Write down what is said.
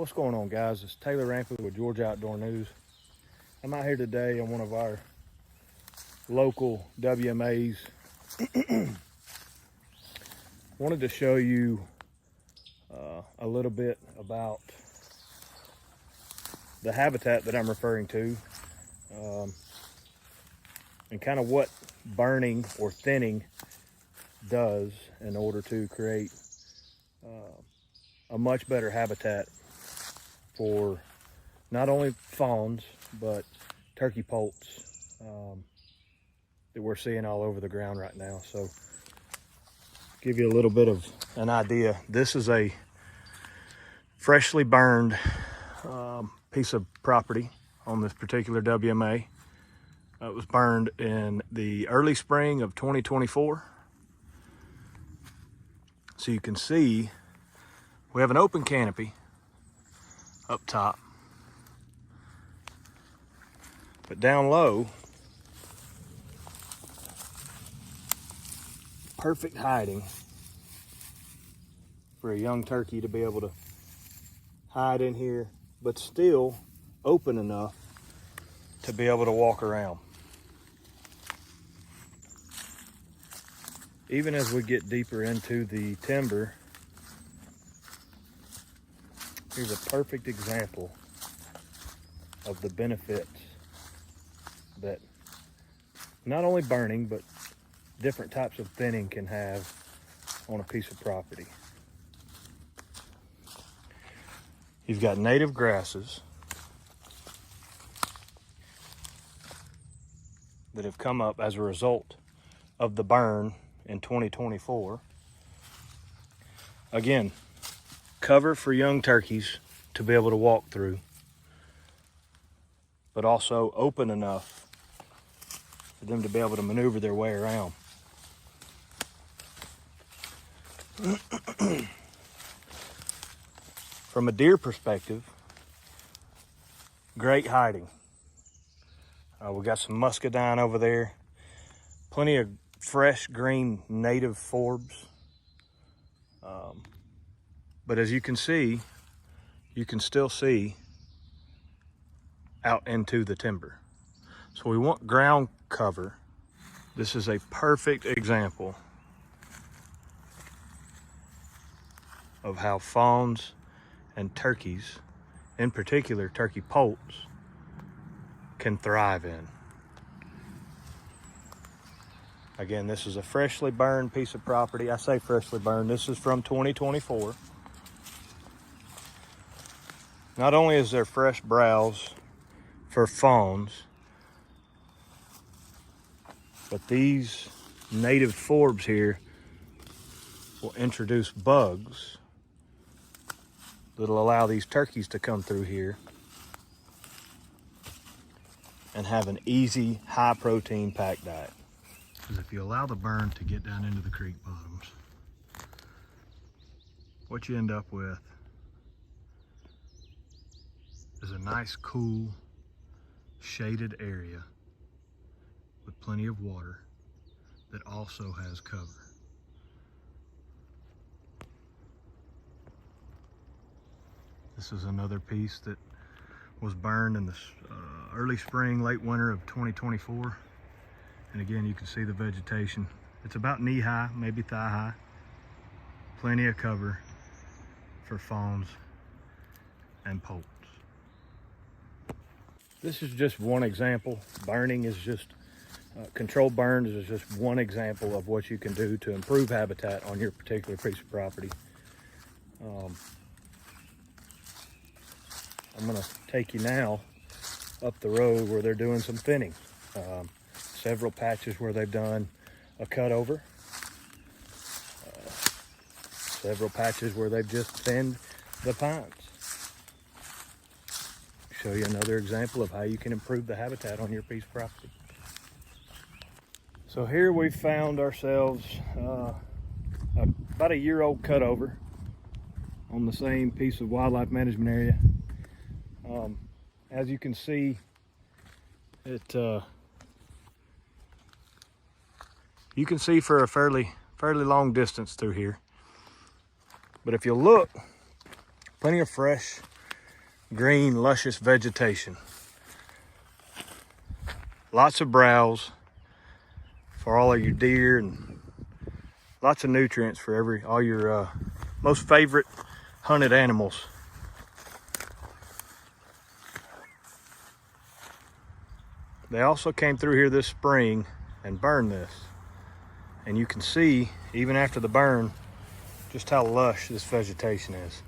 What's going on, guys? It's Taylor Rampley with Georgia Outdoor News. I'm out here today on one of our local WMAs. Wanted to show you a little bit about the habitat that I'm referring to, and kind of what burning or thinning does in order to create a much better habitat for not only fawns but turkey poults that we're seeing all over the ground right now. So give you a little bit of an idea. This is a freshly burned piece of property on this particular WMA. It was burned in the early spring of 2024. So you can see we have an open canopy up top, but down low, perfect hiding for a young turkey to be able to hide in here, but still open enough to be able to walk around. Even as we get deeper into the timber, here's a perfect example of the benefits that not only burning, but different types of thinning can have on a piece of property. You've got native grasses that have come up as a result of the burn in 2024. Again, cover for young turkeys to be able to walk through, but also open enough for them to be able to maneuver their way around. From a deer perspective, great hiding. We got some muscadine over there, plenty of fresh green native forbs. But as you can see, you can still see out into the timber. So we want ground cover. This is a perfect example of how fawns and turkeys, in particular turkey poults, can thrive in. Again, this is a freshly burned piece of property. I say freshly burned, this is from 2024. Not only is there fresh browse for fawns, but these native forbs here will introduce bugs that'll allow these turkeys to come through here and have an easy, high protein packed diet. Because if you allow the burn to get down into the creek bottoms, what you end up with is a nice, cool, shaded area with plenty of water that also has cover. This is another piece that was burned in the early spring, late winter of 2024. And again, you can see the vegetation. It's about knee high, maybe thigh high. Plenty of cover for fawns and poults. This is just one example. Burning is just, controlled burns is just one example of what you can do to improve habitat on your particular piece of property. I'm gonna take you now up the road where they're doing some thinning. Several patches where they've done a cutover. Several patches where they've just thinned the pines. Show you another example of how you can improve the habitat on your piece of property. So here we've found ourselves about a year-old cutover on the same piece of wildlife management area. As you can see, you can see for a fairly long distance through here. But if you look, plenty of fresh green, luscious vegetation. Lots of browse for all of your deer and lots of nutrients for all your most favorite hunted animals. They also came through here this spring and burned this. And you can see, even after the burn, just how lush this vegetation is.